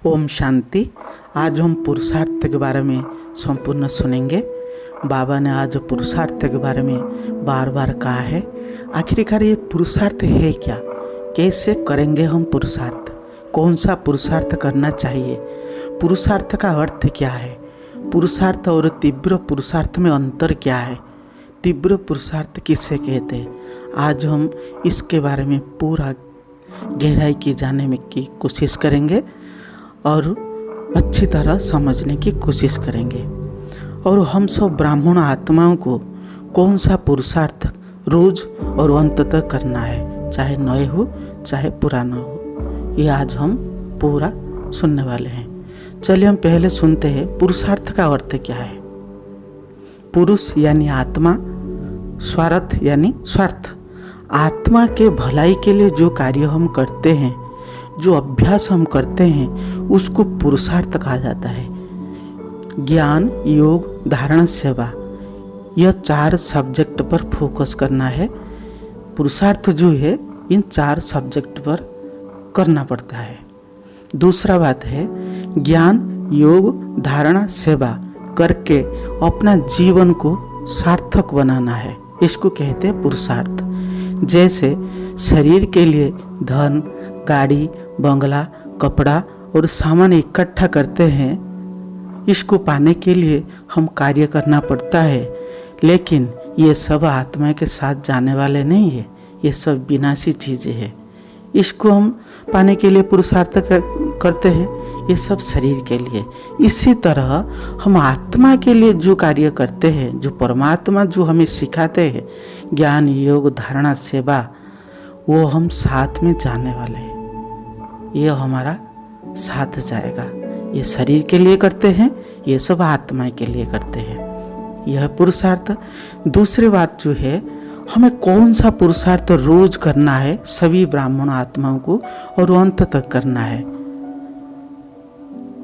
ओम शांति। आज हम पुरुषार्थ के बारे में संपूर्ण सुनेंगे। बाबा ने आज पुरुषार्थ के बारे में बार बार कहा है। आखिरकार ये पुरुषार्थ है क्या? कैसे करेंगे हम पुरुषार्थ? कौन सा पुरुषार्थ करना चाहिए? पुरुषार्थ का अर्थ क्या है? पुरुषार्थ और तीव्र पुरुषार्थ में अंतर क्या है? तीव्र पुरुषार्थ किसे कहते हैं? आज हम इसके बारे में पूरा गहराई की जानने की कोशिश करेंगे और अच्छी तरह समझने की कोशिश करेंगे। और हम सब ब्राह्मण आत्माओं को कौन सा पुरुषार्थ रोज और अंततः करना है, चाहे नए हो चाहे पुराना हो, ये आज हम पूरा सुनने वाले हैं। चलिए हम पहले सुनते हैं पुरुषार्थ का अर्थ क्या है। पुरुष यानी आत्मा, स्वार्थ यानी स्वार्थ। आत्मा के भलाई के लिए जो कार्य हम करते हैं, जो अभ्यास हम करते हैं, उसको पुरुषार्थ कहा जाता है। ज्ञान, योग, धारणा, सेवा, यह 4 सब्जेक्ट पर फोकस करना है। पुरुषार्थ जो है इन 4 सब्जेक्ट पर करना पड़ता है। दूसरा बात है ज्ञान, योग, धारणा, सेवा करके अपना जीवन को सार्थक बनाना है। इसको कहते हैं पुरुषार्थ। जैसे शरीर के लिए धन, गाड़ी, बंगला, कपड़ा और सामान इकट्ठा करते हैं, इसको पाने के लिए हम कार्य करना पड़ता है। लेकिन ये सब आत्मा के साथ जाने वाले नहीं है, ये सब विनाशी चीज़ें हैं। इसको हम पाने के लिए पुरुषार्थ करते हैं, ये सब शरीर के लिए। इसी तरह हम आत्मा के लिए जो कार्य करते हैं, जो परमात्मा जो हमें सिखाते हैं, ज्ञान, योग, धारणा, सेवा, वो हम साथ में जाने वाले हैं। ये हमारा साथ जाएगा। ये शरीर के लिए करते हैं, ये सब आत्मा के लिए करते हैं। यह पुरुषार्थ। दूसरी बात जो है, हमें कौन सा पुरुषार्थ रोज करना है सभी ब्राह्मण आत्माओं को और अंत तक करना है।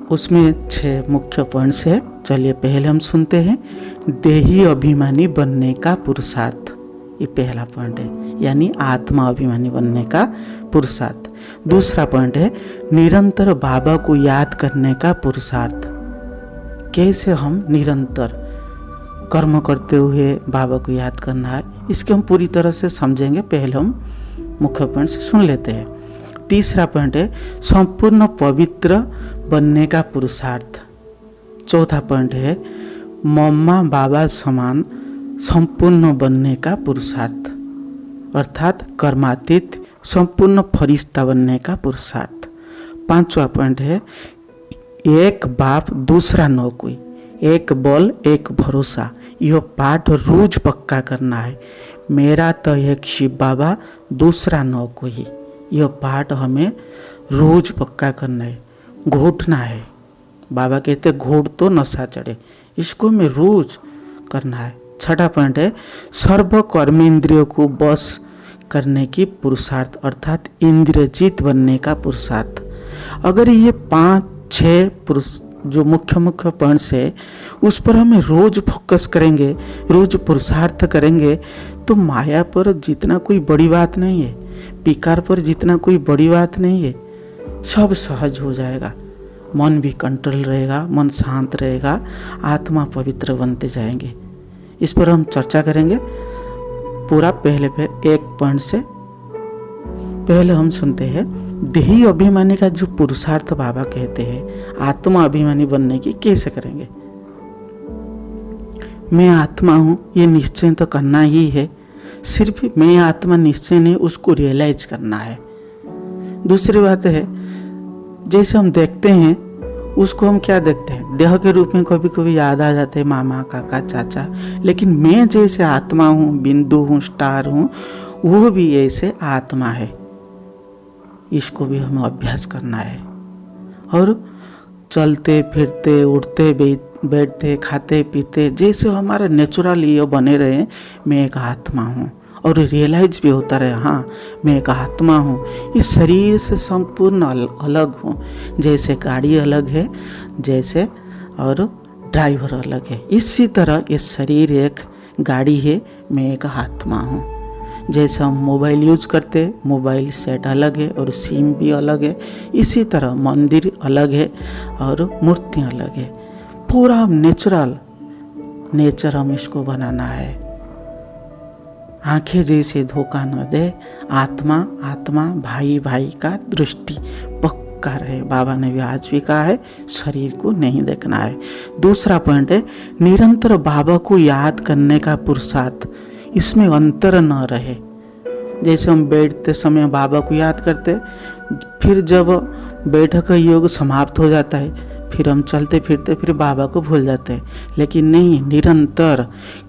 उसमें 6 मुख्य पॉइंट्स है। चलिए पहले हम सुनते हैं देही अभिमानी बनने का पुरुषार्थ। ये पहला पॉइंट है, यानी आत्मा अभिमानी बनने का पुरुषार्थ। दूसरा पॉइंट है निरंतर बाबा को याद करने का पुरुषार्थ। कैसे हम निरंतर कर्म करते हुए बाबा को याद करना है, इसके हम पूरी तरह से समझेंगे। पहले हम मुख्य पॉइंट से सुन लेते हैं। तीसरा पॉइंट है संपूर्ण पवित्र बनने का पुरुषार्थ। चौथा पॉइंट है मम्मा बाबा समान संपूर्ण बनने का पुरुषार्थ, अर्थात कर्मातीत संपूर्ण फरिश्ता बनने का पुरुषार्थ। 5वां पॉइंट है एक बाप दूसरा न कोई, एक बल एक भरोसा। यह पाठ रोज पक्का करना है। मेरा तो एक शिव बाबा, दूसरा न कोई। यह पाठ हमें रोज पक्का करना है, घोटना है। बाबा कहते घोट तो नशा चढ़े, इसको हमें रोज करना है। 6वां पॉइंट है सर्व कर्मेंद्रियों को बस करने की पुरुषार्थ, अर्थात इंद्रियजीत बनने का पुरुषार्थ। अगर ये 5-6 जो मुख्य पॉइंट्स है, उस पर हमें रोज फोकस करेंगे, रोज पुरुषार्थ करेंगे, तो माया पर जितना कोई बड़ी बात नहीं है, विकार पर जितना कोई बड़ी बात नहीं है, सब सहज हो जाएगा। मन भी कंट्रोल रहेगा, मन शांत रहेगा, आत्मा पवित्र बनते जाएंगे। इस पर हम चर्चा करेंगे पूरा। पहले एक पॉइंट से पहले हम सुनते हैं देही अभिमानी का जो पुरुषार्थ बाबा कहते हैं, आत्मा अभिमानी बनने की कैसे करेंगे। मैं आत्मा हूँ ये निश्चय तो करना ही है। सिर्फ मैं आत्मा निश्चय नहीं, उसको रियलाइज करना है। दूसरी बात है जैसे हम देखते हैं, उसको हम क्या देखते हैं, देह के रूप में कभी कभी याद आ जाते हैं मामा, काका, चाचा। लेकिन मैं जैसे आत्मा हूँ, बिंदु हूँ, स्टार हूँ, वो भी ऐसे आत्मा है। इसको भी हमें अभ्यास करना है। और चलते फिरते, उठते बैठते, खाते पीते, जैसे हमारा नेचुरल ये बने रहे, मैं एक आत्मा हूँ। और रियलाइज भी होता रहे, हाँ मैं एक आत्मा हूँ, इस शरीर से संपूर्ण अलग हूँ। जैसे गाड़ी अलग है, जैसे और ड्राइवर अलग है, इसी तरह ये शरीर एक गाड़ी है, मैं एक आत्मा हूँ। जैसे हम मोबाइल यूज करते, मोबाइल सेट अलग है और सिम भी अलग है, इसी तरह मंदिर अलग है और मूर्तियाँ अलग है। पूरा नेचर हम इसको बनाना है। आंखें जैसे धोखा न दे, आत्मा भाई का दृष्टि पक्का रहे। बाबा ने भी आज भी कहा है, शरीर को नहीं देखना है। दूसरा पॉइंट है, निरंतर बाबा को याद करने का पुरुषार्थ, इसमें अंतर न रहे। जैसे हम बैठते समय बाबा को याद करते, फिर जब बैठक का योग समाप्त हो जाता है, फिर हम चलते फिरते फिर बाबा को भूल जाते हैं। लेकिन नहीं, निरंतर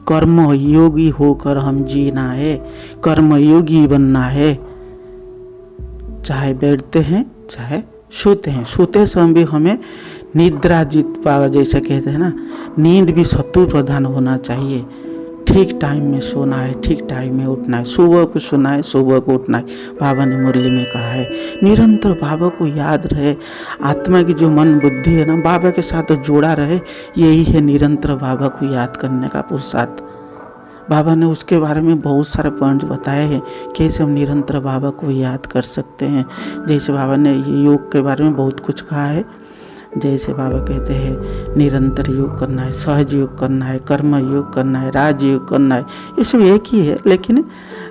कर्म योगी होकर हम जीना है, कर्म योगी बनना है। चाहे बैठते हैं चाहे सोते हैं, सोते समय भी हमें निद्रा जीत पावा, जैसे कहते हैं ना, नींद भी शत्रु प्रधान होना चाहिए। ठीक टाइम में सोना है, ठीक टाइम में उठना है, सुबह को सोना है, सुबह को उठना है। बाबा ने मुरली में कहा है, निरंतर बाबा को याद रहे। आत्मा की जो मन बुद्धि है ना, बाबा के साथ जोड़ा रहे, यही है निरंतर बाबा को याद करने का पुरुषार्थ। बाबा ने उसके बारे में बहुत सारे पॉइंट बताए हैं, कैसे हम निरंतर बाबा को याद कर सकते हैं। जैसे बाबा ने ये योग के बारे में बहुत कुछ कहा है। जैसे बाबा कहते हैं, निरंतर योग करना है, सहज योग करना है, कर्म योग करना है, राज योग करना है। ये सब एक ही है, लेकिन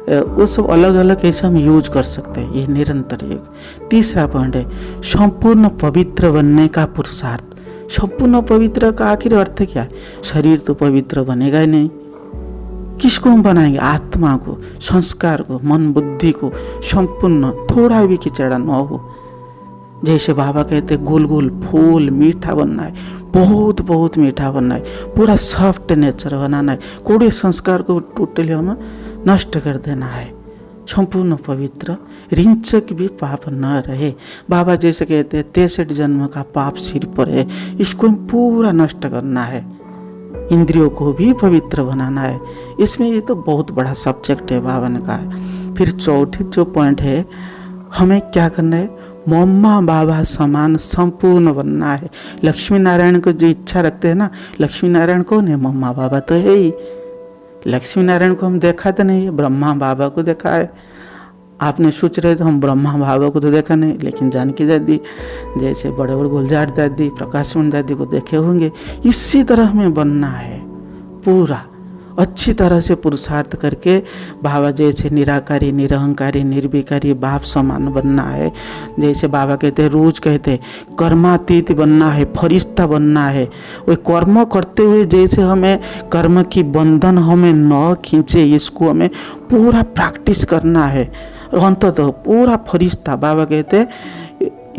वो सब अलग अलग ऐसे हम यूज कर सकते हैं। ये निरंतर योग। तीसरा पॉइंट है, संपूर्ण पवित्र बनने का पुरुषार्थ। संपूर्ण पवित्र का आखिर अर्थ क्या है? शरीर तो पवित्र बनेगा ही नहीं। किसको हम बनाएंगे? आत्मा को, संस्कार को, मन बुद्धि को संपूर्ण, थोड़ा भी किचड़ा न हो। जैसे बाबा कहते, गोल गोल फूल मीठा बनना है, बहुत बहुत मीठा बनना है, पूरा सॉफ्ट नेचर बनाना है। कोड़े संस्कार को टोटली हम नष्ट कर देना है। संपूर्ण पवित्र, रिंचक भी पाप न रहे। बाबा जैसे कहते हैं, 63 जन्म का पाप सिर पर है, इसको पूरा नष्ट करना है। इंद्रियों को भी पवित्र बनाना है। इसमें ये तो बहुत बड़ा सब्जेक्ट है, बाबा ने कहा है। फिर चौथी जो पॉइंट है, हमें क्या करना है? मम्मा बाबा समान संपूर्ण बनना है। लक्ष्मी नारायण को जो इच्छा रखते हैं ना, लक्ष्मी नारायण कौन है? मम्मा बाबा तो है ही। लक्ष्मी नारायण को हम देखा तो नहीं है, ब्रह्मा बाबा को देखा है। आपने सोच रहे तो हम ब्रह्मा बाबा को तो देखा नहीं, लेकिन जानकी दादी जैसे बड़े बड़े गुलजार दादी, प्रकाशमण दादी को देखे होंगे। इसी तरह हमें बनना है, पूरा अच्छी तरह से पुरुषार्थ करके बाबा जैसे निराकारी, निरहंकारी, निर्विकारी, बाप समान बनना है। जैसे बाबा कहते हैं, रोज कहते हैं, कर्मातीत बनना है, फरिश्ता बनना है। वो कर्म करते हुए जैसे हमें कर्म की बंधन हमें न खींचे, इसको हमें पूरा प्रैक्टिस करना है। अंततः पूरा फरिश्ता, बाबा कहते हैं,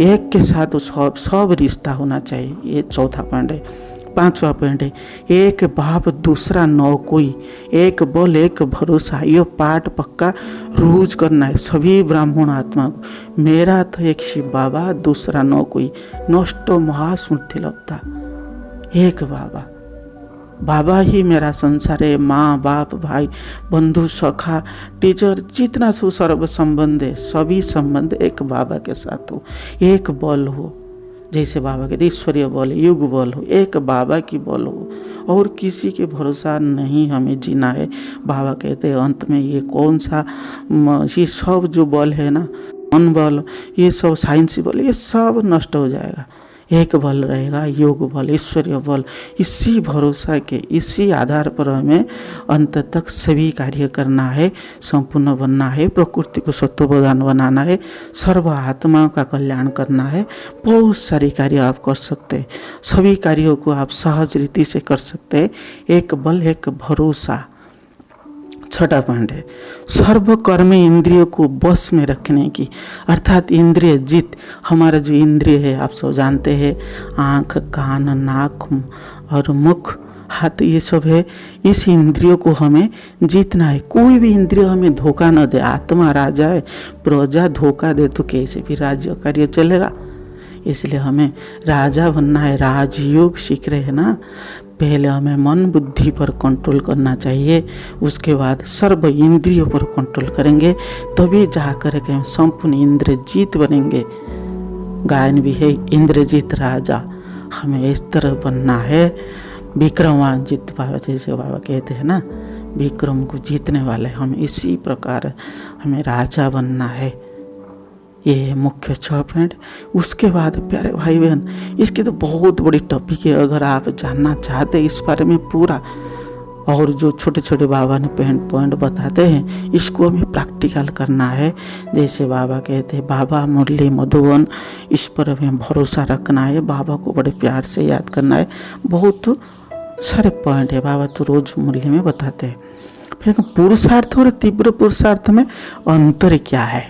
एक के साथ सब रिश्ता होना चाहिए। ये चौथा पॉइंट है। पांचवा पॉइंट है, एक बाप दूसरा नौ कोई, एक बल एक भरोसा। ये पाठ पक्का रोज करना है सभी ब्राह्मण आत्मा को। मेरा तो एक शिव बाबा, दूसरा नौ कोई, नष्टो महास्मृति लब्धा। एक बाबा, बाबा ही मेरा संसार है। माँ बाप भाई बंधु सखा टीचर, जितना सर्व संबंध है, सभी संबंध एक बाबा के साथ हो। एक बल हो, जैसे बाबा कहते ईश्वरीय बल, युग बल हो, एक बाबा की बल हो, और किसी के भरोसा नहीं हमें जीना है। बाबा कहते हैं अंत में, ये कौन सा, ये सब जो बल है ना, मन बल, ये सब साइंसी बल, ये सब नष्ट हो जाएगा। एक बल रहेगा, योग बल, ईश्वरीय बल। इसी भरोसा के, इसी आधार पर हमें अंत तक सभी कार्य करना है, संपूर्ण बनना है, प्रकृति को सत्वप्रधान बनाना है, सर्व आत्माओं का कल्याण करना है। बहुत सारे कार्य आप कर सकते हैं, सभी कार्यों को आप सहज रीति से कर सकते हैं। एक बल एक भरोसा। छठा पॉइंट है, सर्व कर्म इंद्रियों को बस में रखने की, अर्थात इंद्रिय जीत। हमारा जो इंद्रिय है आप सब जानते हैं, आँख, कान, नाक और मुख, हाथ, ये सब है। इस इंद्रियों को हमें जीतना है। कोई भी इंद्रिय हमें धोखा न दे। आत्मा राजा है, प्रजा धोखा दे तो कैसे फिर राज्य कार्य चलेगा? इसलिए हमें राजा बनना है। राजयोग सीख रहे हैं ना, पहले हमें मन बुद्धि पर कंट्रोल करना चाहिए, उसके बाद सर्व इंद्रियों पर कंट्रोल करेंगे, तभी जा कर के हम संपूर्ण इंद्रजीत बनेंगे। गायन भी है, इंद्रजीत राजा। हमें इस तरह बनना है, विक्रमादित्य बाबा जैसे बाबा कहते हैं ना, विक्रम को जीतने वाले हम, इसी प्रकार हमें राजा बनना है। ये है मुख्य 6 पॉइंट। उसके बाद प्यारे भाई बहन, इसकी तो बहुत बड़ी टॉपिक है। अगर आप जानना चाहते हैं इस बारे में पूरा, और जो छोटे छोटे बाबा ने पॉइंट बताते हैं, इसको हमें प्रैक्टिकल करना है। जैसे बाबा कहते हैं बाबा मुरली मधुबन, इस पर हमें भरोसा रखना है, बाबा को बड़े प्यार से याद करना है। बहुत सारे पॉइंट है, बाबा तो रोज मुरली में बताते हैं। फिर पुरुषार्थ और तीव्र पुरुषार्थ में अंतर क्या है,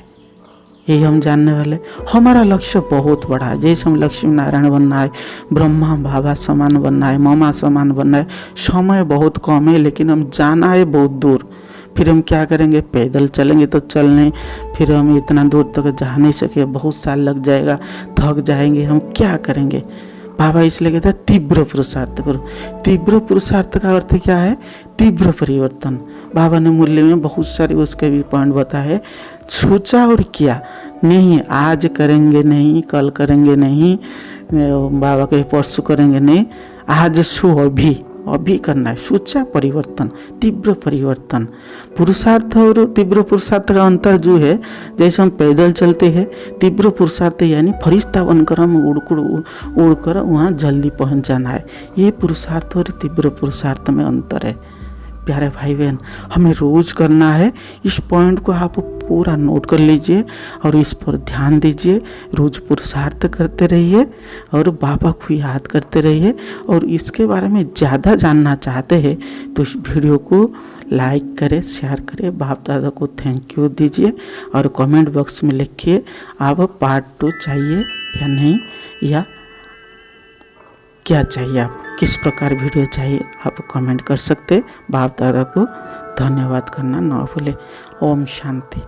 यही हम जानने वाले। हमारा लक्ष्य बहुत बड़ा है, जैसे हम लक्ष्मी नारायण बनना है, ब्रह्मा बाबा समान बनना है, मामा समान बनना है। समय बहुत कम है, लेकिन हम जाना है बहुत दूर। फिर हम क्या करेंगे, पैदल चलेंगे तो चलने, फिर हम इतना दूर तक जा नहीं सके, बहुत साल लग जाएगा, थक जाएंगे, हम क्या करेंगे। बाबा इसलिए कहता है तीव्र पुरुषार्थ करो। तीव्र पुरुषार्थ का अर्थ क्या है, तीव्र परिवर्तन। बाबा ने मुरली में बहुत सारे उसके भी पॉइंट बताए। सोचा और किया नहीं, आज करेंगे नहीं, कल करेंगे नहीं, बाबा के परसों करेंगे नहीं, आज सो अभी करना है। सोचा परिवर्तन, तीव्र परिवर्तन। पुरुषार्थ और तीव्र पुरुषार्थ का अंतर जो है, जैसे हम पैदल चलते हैं, तीव्र पुरुषार्थ यानी फरिश्ता बनकर हम उड़कर वहाँ जल्दी पहुँच जाना है। ये पुरुषार्थ और तीव्र पुरुषार्थ में अंतर है। प्यारे भाई बहन, हमें रोज करना है। इस पॉइंट को आप पूरा नोट कर लीजिए और इस पर ध्यान दीजिए। रोज पुरुषार्थ करते रहिए और बाबा को याद करते रहिए। और इसके बारे में ज़्यादा जानना चाहते हैं तो इस वीडियो को लाइक करें, शेयर करें, बाप दादा को थैंक यू दीजिए और कमेंट बॉक्स में लिखिए आप पार्ट 2 चाहिए या नहीं, या क्या चाहिए, आप किस प्रकार वीडियो चाहिए, आप कमेंट कर सकते। बाप दादा को धन्यवाद करना ना भूले। ओम शांति।